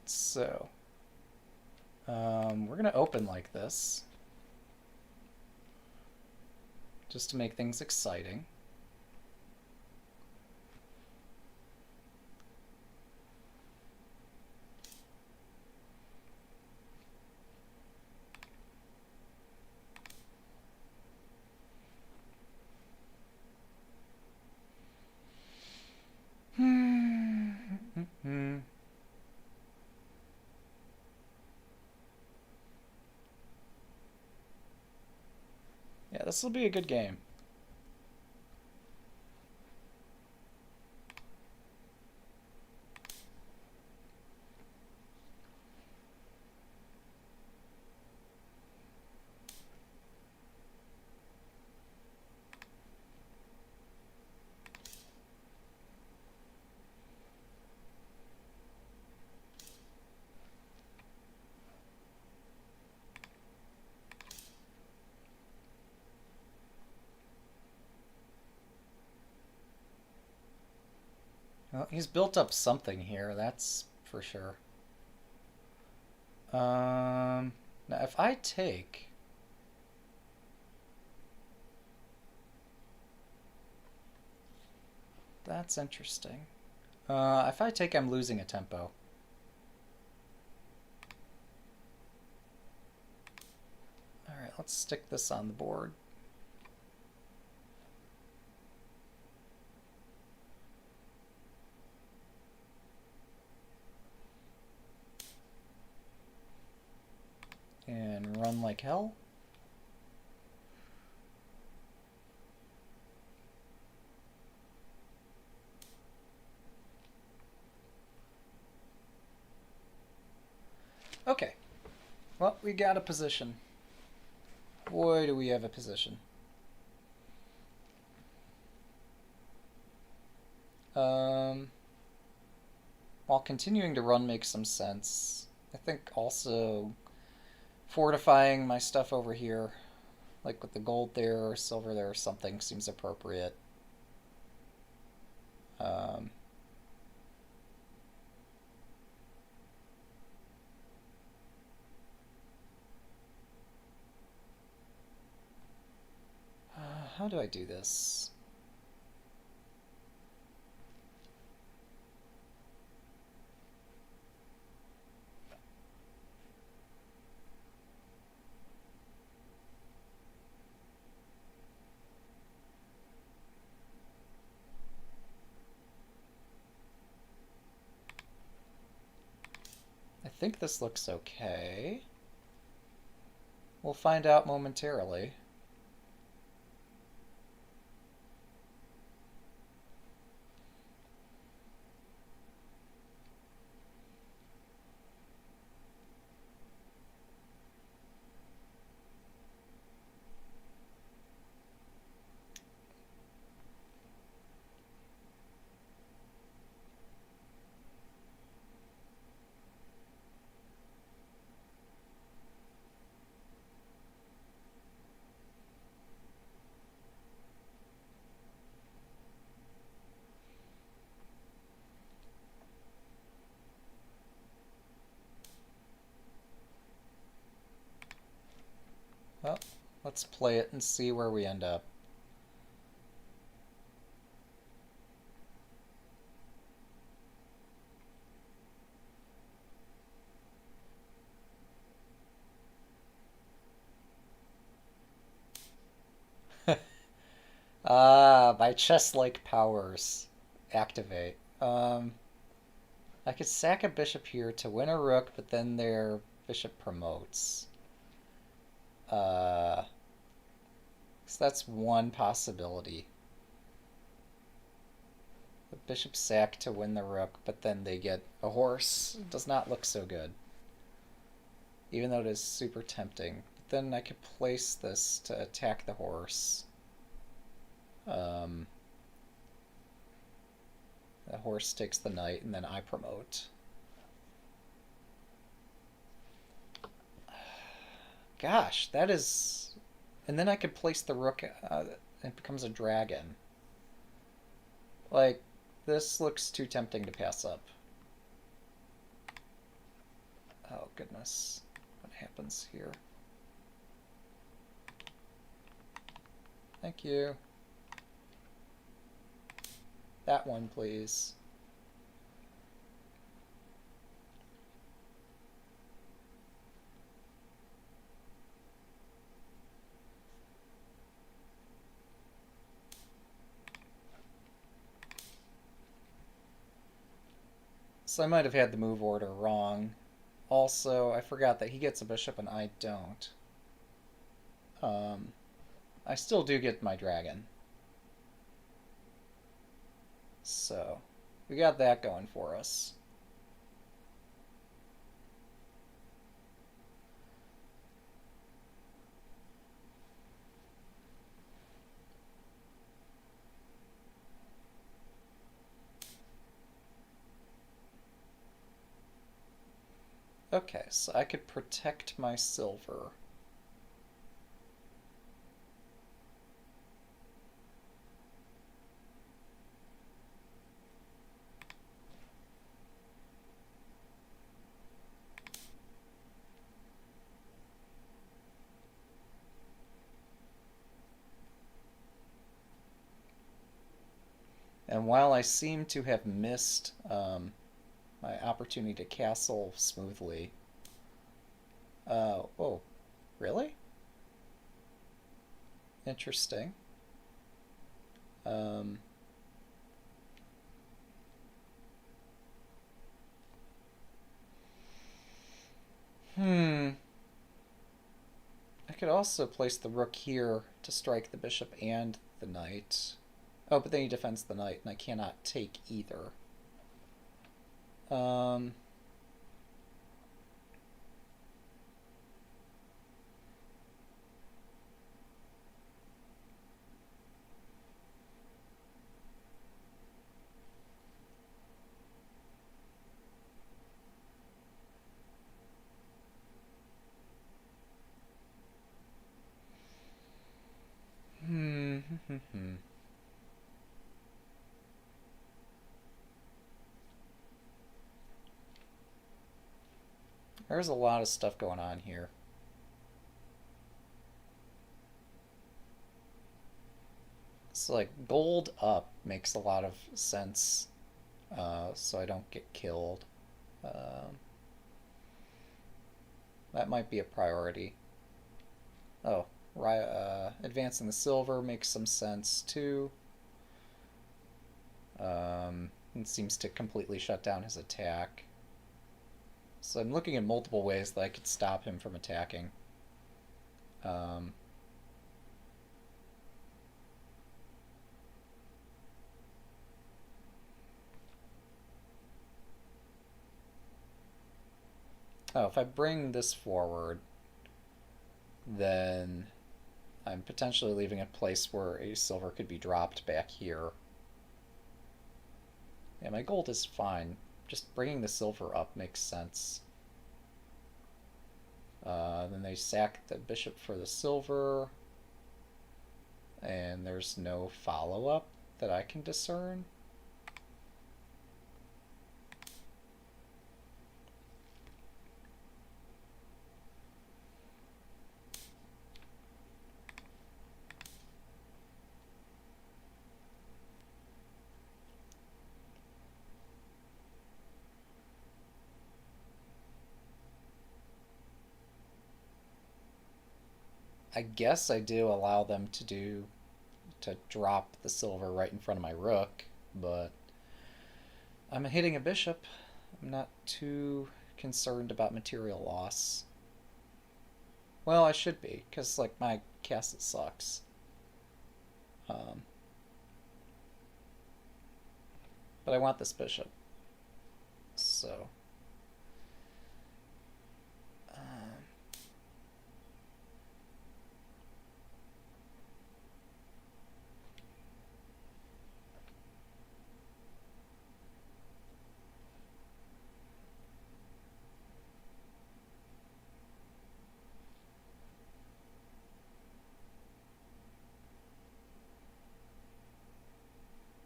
So, we're going to open like this, just to make things exciting. Yeah, this will be a good game. Well, he's built up something here, that's for sure. Now if I take... That's interesting. If I take, I'm losing a tempo. Alright, let's stick this on the board. And run like hell. Okay. Well, we got a position. Boy, do we have a position. While continuing to run makes some sense. I think also fortifying my stuff over here, like with the gold there or silver there or something, seems appropriate. Um, how do I do this? I think this looks okay. We'll find out momentarily. Well, let's play it and see where we end up. Ah, my chess-like powers activate. I could sack a bishop here to win a rook, but then their bishop promotes. So that's one possibility. The bishop sack to win the rook, but then they get a horse. It does not look so good. Even though it is super tempting. But then I could place this to attack the horse. The horse takes the knight, and then I promote. Gosh, that is... And then I could place the rook, it becomes a dragon. Like, this looks too tempting to pass up. goodness. What happens here? Thank you. That one, please. So I might have had the move order wrong. Also, I forgot that he gets a bishop and I don't. I still do get my dragon. So, we got that going for us. Okay, so I could protect my silver. And while I seem to have missed my opportunity to castle smoothly... oh, really? Interesting. I could also place the rook here to strike the bishop and the knight. Oh, but then he defends the knight, and I cannot take either. There's a lot of stuff going on here. So, like, gold up makes a lot of sense, so I don't get killed. That might be a priority. Oh, advancing the silver makes some sense, too. It seems to completely shut down his attack. So I'm looking at multiple ways that I could stop him from attacking. Oh, if I bring this forward, then I'm potentially leaving a place where a silver could be dropped back here. Yeah, my gold is fine. Just bringing the silver up makes sense. Then they sack the bishop for the silver. And there's no follow-up that I can discern. I guess I do allow them to drop the silver right in front of my rook, but I'm hitting a bishop. I'm not too concerned about material loss. Well, I should be, because, like, my castle sucks. But I want this bishop. So...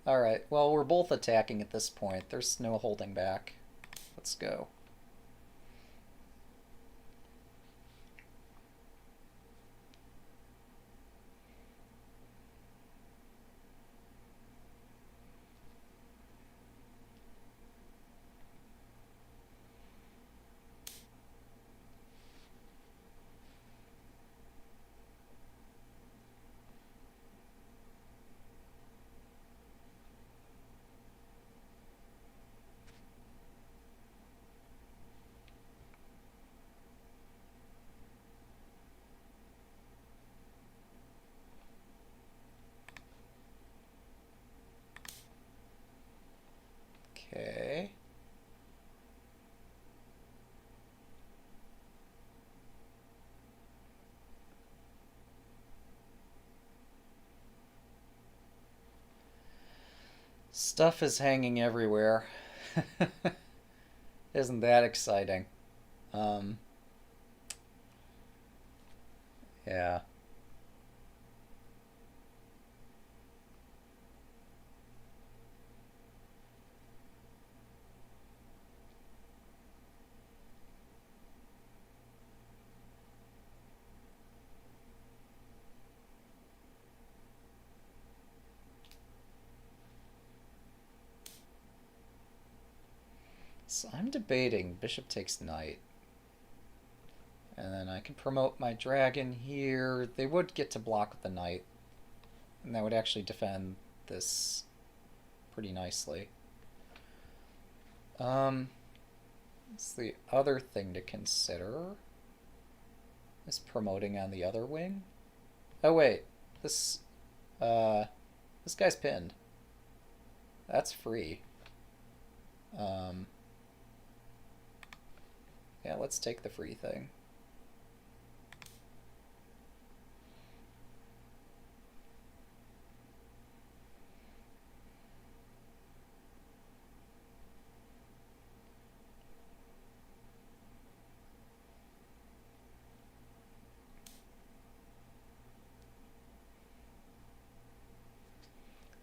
Alright, well, we're both attacking at this point. There's no holding back. Let's go. Stuff is hanging everywhere. Isn't that exciting? Um, yeah. So I'm debating bishop takes knight. And then I can promote my dragon here. They would get to block with the knight. And that would actually defend this pretty nicely. It's the other thing to consider is promoting on the other wing. Oh wait, this uh this guy's pinned. That's free. Um yeah, let's take the free thing.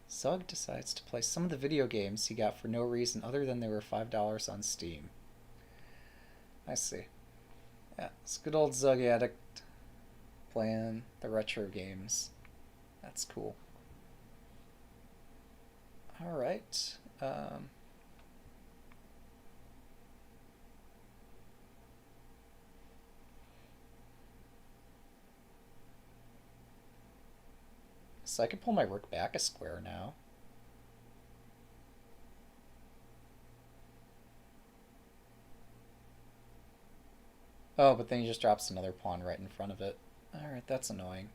Zug decides to play some of the video games he got for no reason other than they were $5 on Steam. I see. Yeah, it's good old Zug addict playing the retro games. That's cool. Alright. So I can pull my rook back a square now. Oh, but then he just drops another pawn right in front of it. Alright, that's annoying.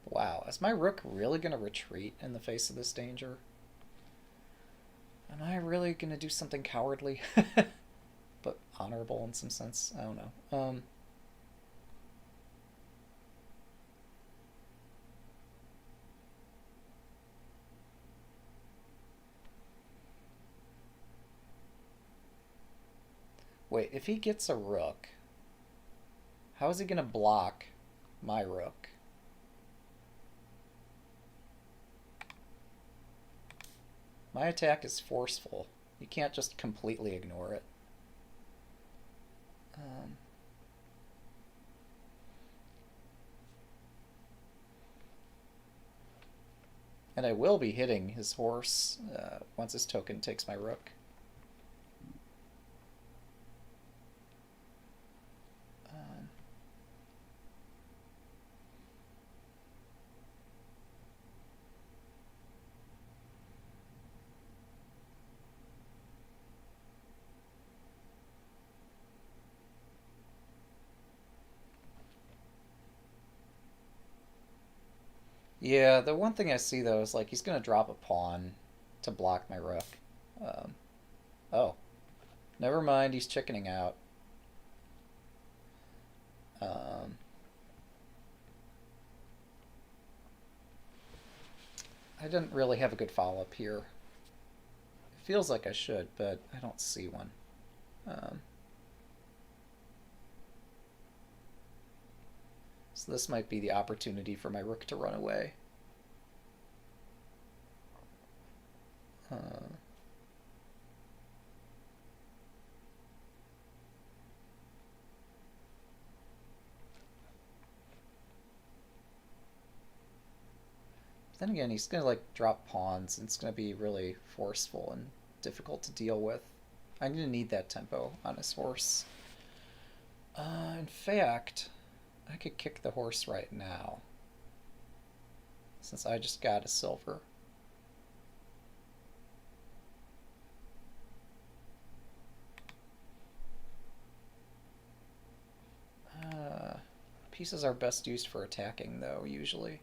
Wow, is my rook really going to retreat in the face of this danger? Am I really going to do something cowardly? But honorable in some sense? I don't know. Wait, if he gets a rook, how is he going to block my rook? My attack is forceful. You can't just completely ignore it. And I will be hitting his horse once his token takes my rook. Yeah, the one thing I see though is like he's gonna drop a pawn to block my rook. Um, oh, never mind. He's chickening out. Um, I didn't really have a good follow-up here. It feels like I should, but I don't see one. Um, so this might be the opportunity for my rook to run away. Uh, then again, he's gonna like drop pawns, and it's gonna be really forceful and difficult to deal with. I'm gonna need that tempo on his horse. In fact, I could kick the horse right now, since I just got a silver. Pieces are best used for attacking, though, usually.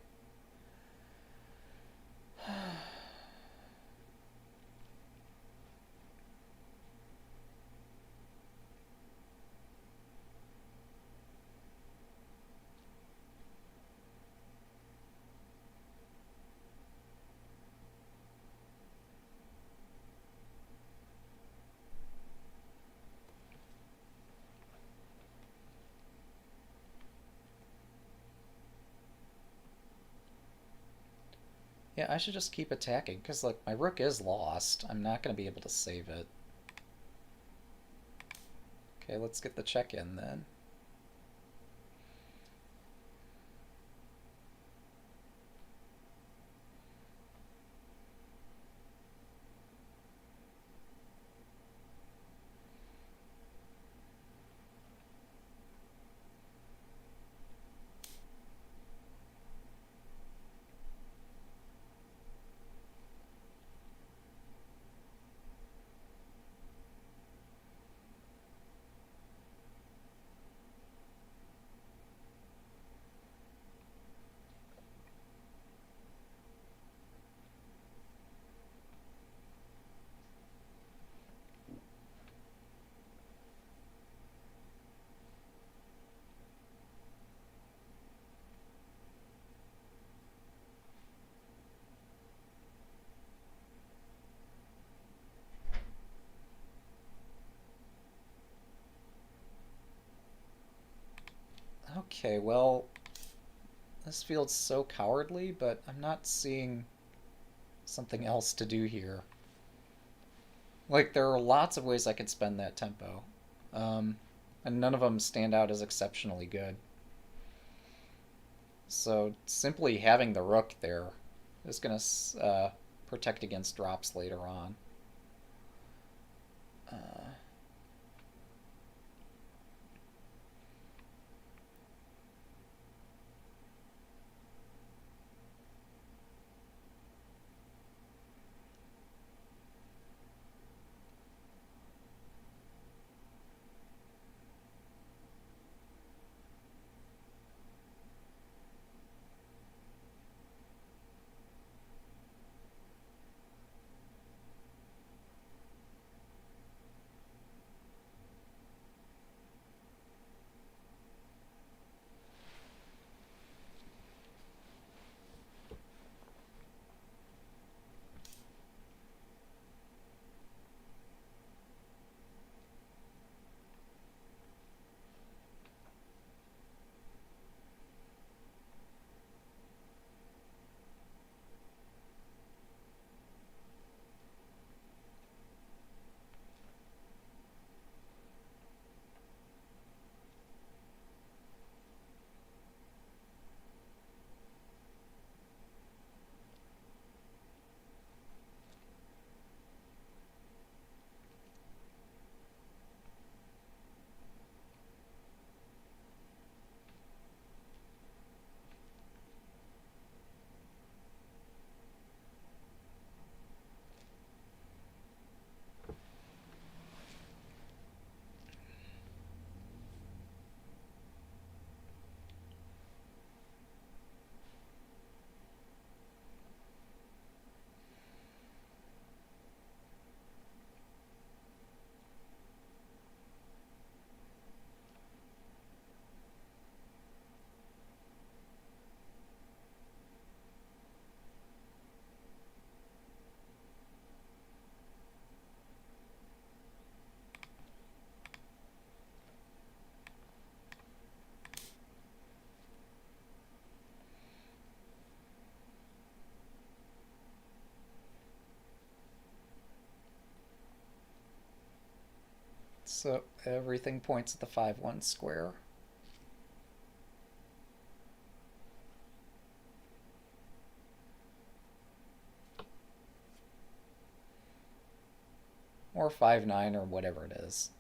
Yeah, I should just keep attacking, because, like, my rook is lost. I'm not going to be able to save it. Okay, let's get the check in then. Okay, well, this feels so cowardly, but I'm not seeing something else to do here. Like, there are lots of ways I could spend that tempo, um, and none of them stand out as exceptionally good. So simply having the rook there is going to protect against drops later on. Uh, so everything points at the 5-1 square. Or 5-9 or whatever it is.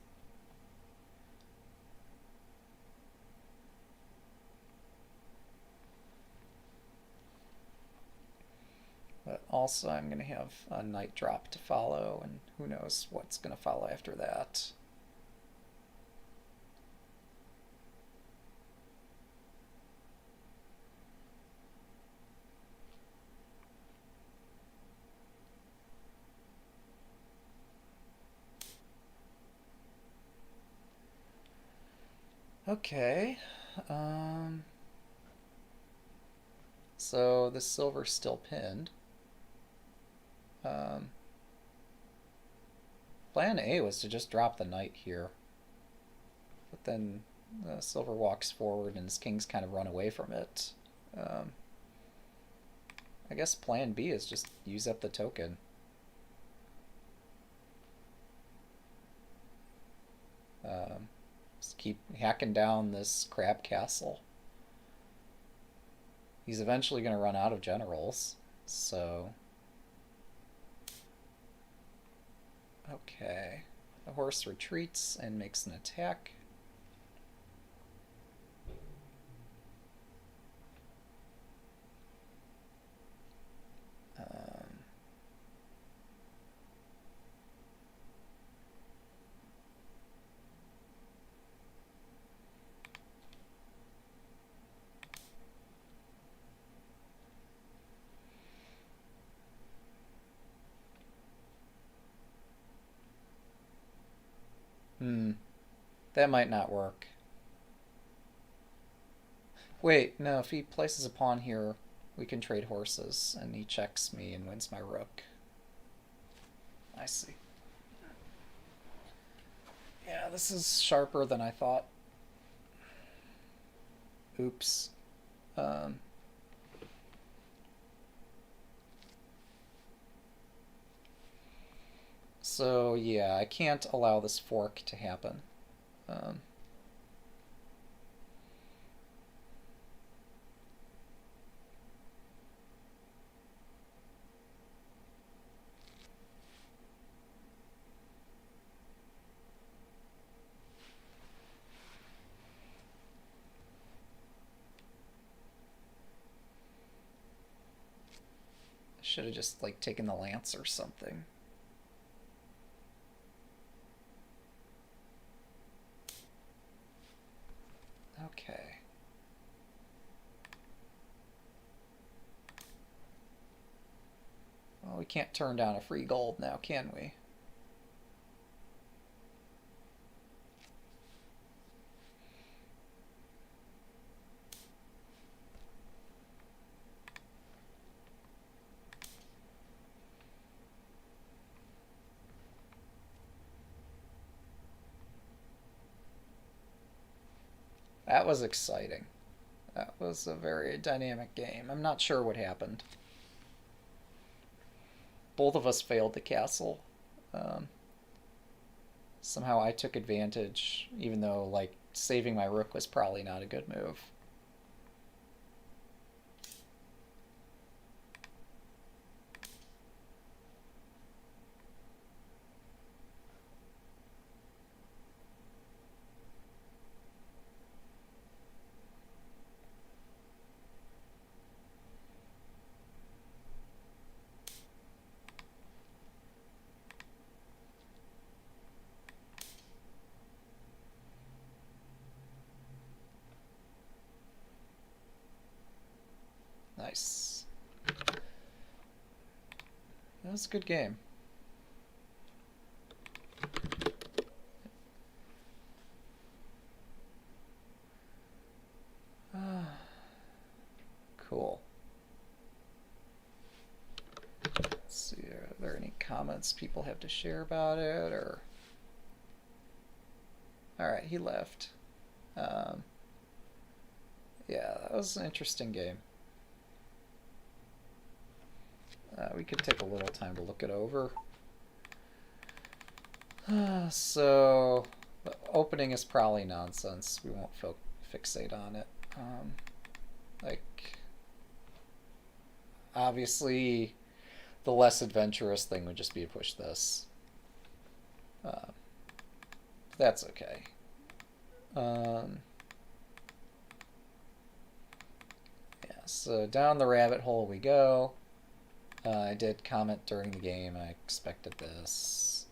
But also I'm going to have a knight drop to follow, and who knows what's going to follow after that. Okay. Um, so the silver's still pinned. Um, Plan A was to just drop the knight here. But then the silver walks forward and his kings kind of run away from it. Um, I guess plan B is just use up the token. Just keep hacking down this crab castle. He's eventually going to run out of generals, so... Okay. The horse retreats and makes an attack. That might not work. Wait, no, if he places a pawn here, we can trade horses, and he checks me and wins my rook. I see. Yeah, this is sharper than I thought. Oops. So, yeah, I can't allow this fork to happen. Should have just, like, taken the lance or something. Okay. Well, we can't turn down a free gold now, can we? That was exciting. That was a very dynamic game. I'm not sure what happened. Both of us failed the castle. Somehow I took advantage, even though, like, saving my rook was probably not a good move. Nice. That was a good game. Cool. Let's see, are there any comments people have to share about it, or... Alright, he left. Yeah, that was an interesting game. We could take a little time to look it over. So, the opening is probably nonsense. We won't fixate on it. Like, obviously, the less adventurous thing would just be to push this. That's okay. Yeah, so down the rabbit hole we go. I did comment during the game, I expected this.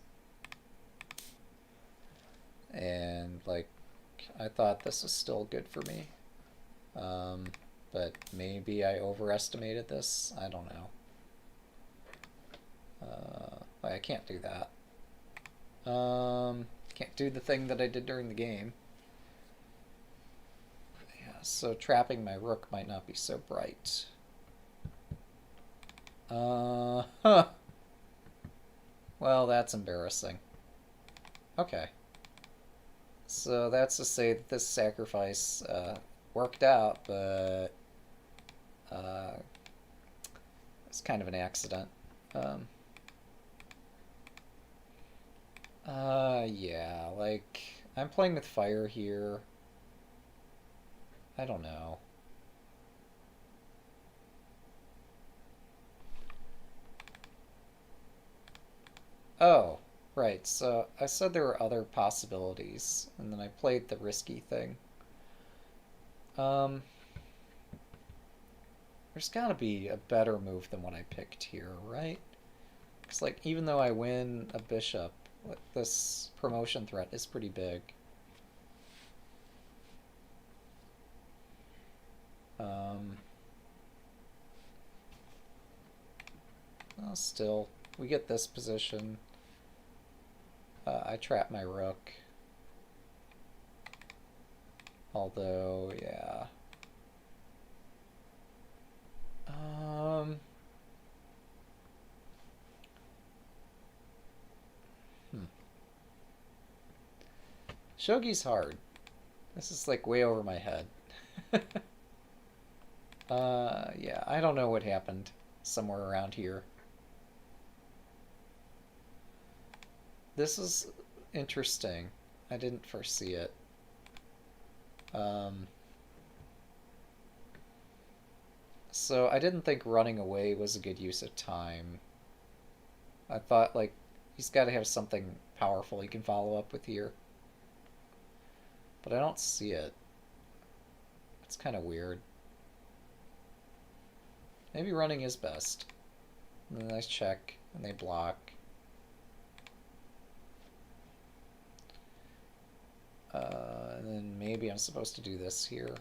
And, like, I thought this was still good for me. But maybe I overestimated this. I don't know. I can't do that. Can't do the thing that I did during the game. Yeah, so trapping my rook might not be so bright. Huh. Well, that's embarrassing. Okay. So that's to say that this sacrifice worked out, but It's kind of an accident. Yeah, like, I'm playing with fire here. I don't know. Oh, right, so I said there were other possibilities, and then I played the risky thing. Um, there's gotta be a better move than what I picked here, right? Because, like, even though I win a bishop, this promotion threat is pretty big. Well, still, we get this position. I trap my rook. Although, yeah. Um, hmm. Shogi's hard. This is like way over my head. Yeah, I don't know what happened somewhere around here. This is interesting. I didn't foresee it. Um, so I didn't think running away was a good use of time. I thought, like, he's got to have something powerful he can follow up with here. But I don't see it. It's kind of weird. Maybe running is best. And then nice check, and they block. And then maybe I'm supposed to do this here.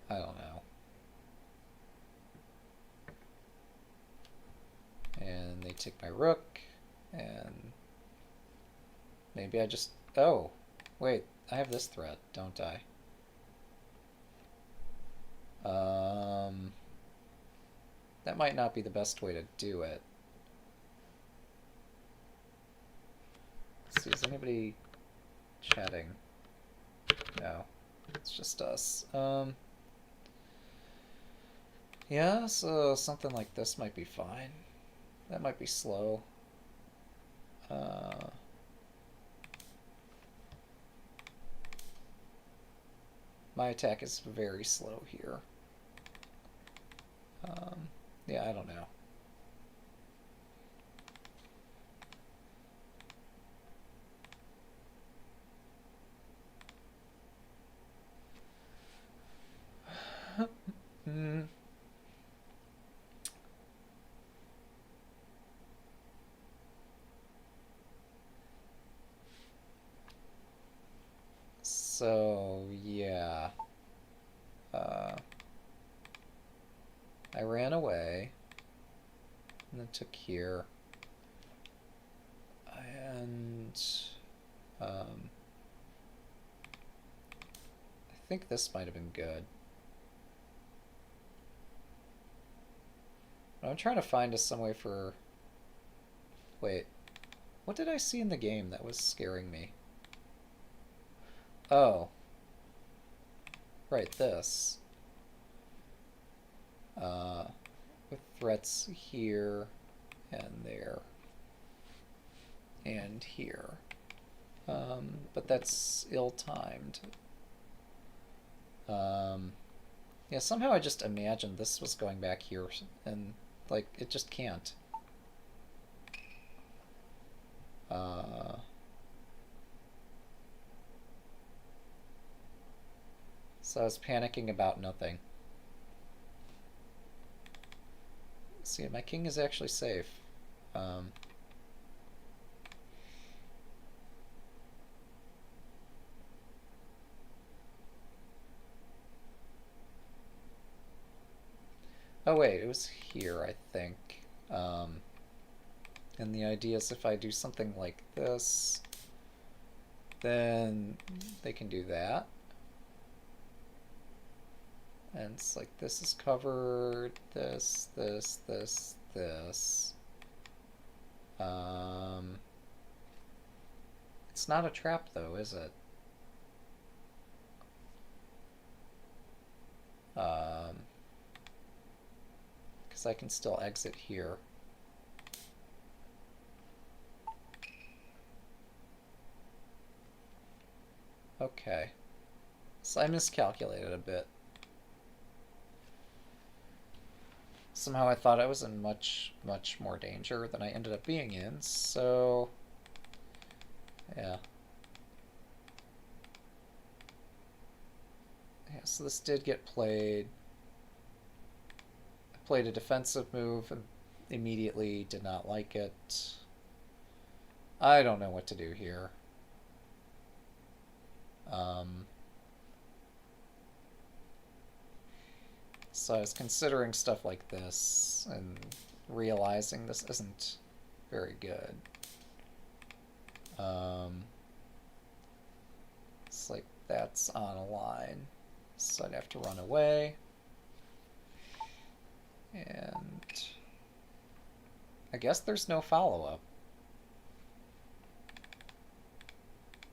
I don't know. And they take my rook, and maybe I just... Oh, wait, I have this threat, don't I? That might not be the best way to do it. Let's see, is anybody chatting? No, it's just us. Yeah, so something like this might be fine. That might be slow. My attack is very slow here. Yeah, I don't know. So, yeah. I ran away, and then took here. And, I think this might have been good. I'm trying to find some way for... Wait, what did I see in the game that was scaring me? Oh. Right, this. With threats here, and there, and here. But that's ill-timed. Yeah, somehow I just imagined this was going back here, and, like, it just can't. So I was panicking about nothing. See, my king is actually safe. Oh wait, it was here, I think. And the idea is if I do something like this, then they can do that. And it's like this is covered, this, this, this, this. It's not a trap though, is it? because I can still exit here. Okay. So I miscalculated a bit. Somehow I thought I was in much, much more danger than I ended up being in, so... yeah. Yeah, so this did get played. I played a defensive move and immediately did not like it. I don't know what to do here. So I was considering stuff like this and realizing this isn't very good. It's like that's on a line, so I'd have to run away. And I guess there's no follow-up.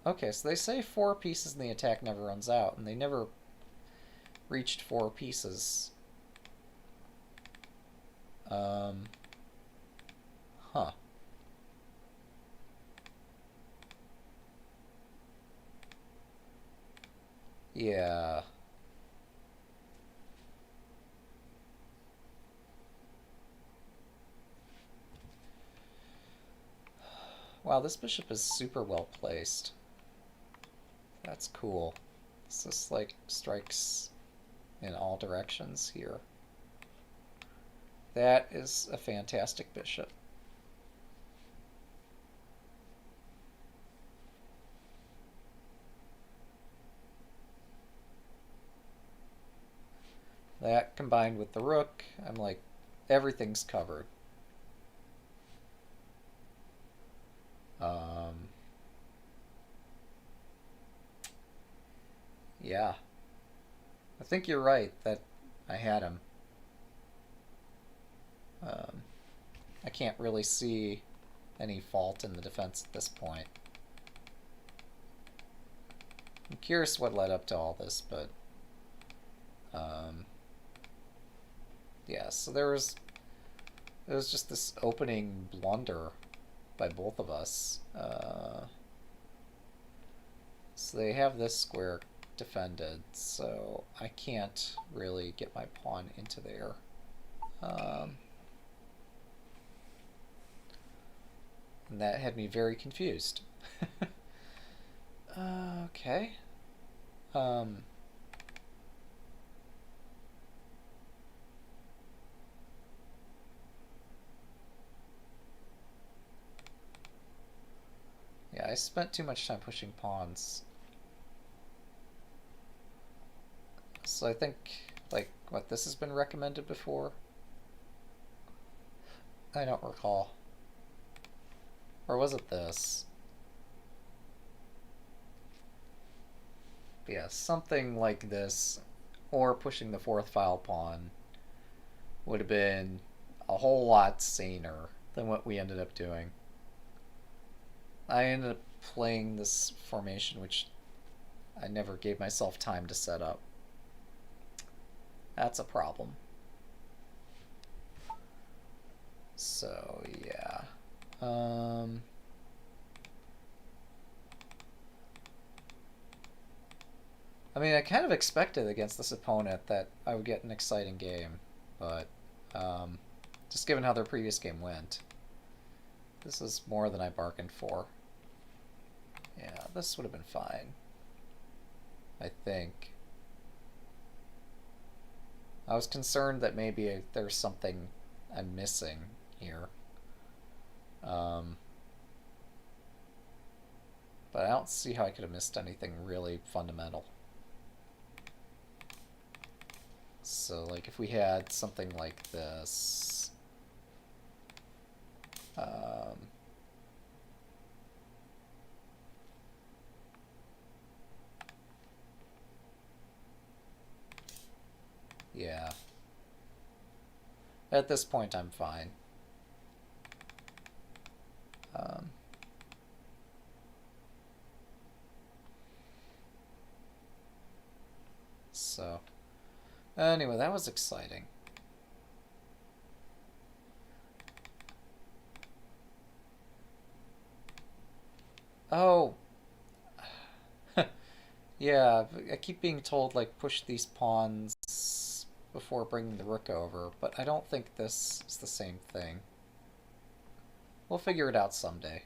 Okay, so they say 4 pieces and the attack never runs out, and they never reached 4 pieces. Huh. Yeah. Wow, this bishop is super well placed. That's cool. This just like strikes in all directions here. That is a fantastic bishop. That combined with the rook, I'm like, everything's covered. Yeah. I think you're right that I had him. I can't really see any fault in the defense at this point. I'm curious what led up to all this, but yeah, so there was just this opening blunder by both of us. So they have this square defended, so I can't really get my pawn into there. And that had me very confused. Okay. Yeah, I spent too much time pushing pawns. So I think, like, what, this has been recommended before? I don't recall. Or was it this? But yeah, something like this, or pushing the 4th file pawn, would have been a whole lot saner than what we ended up doing. I ended up playing this formation, which I never gave myself time to set up. That's a problem. So, yeah. I mean, I kind of expected against this opponent that I would get an exciting game, but just given how their previous game went, this is more than I bargained for. Yeah, this would have been fine, I think. I was concerned that maybe there's something I'm missing here. But I don't see how I could have missed anything really fundamental. So, like, if we had something like this, yeah. At this point, I'm fine. So, anyway, that was exciting. Oh, yeah, I keep being told, like, push these pawns before bringing the rook over, but I don't think this is the same thing. We'll figure it out someday.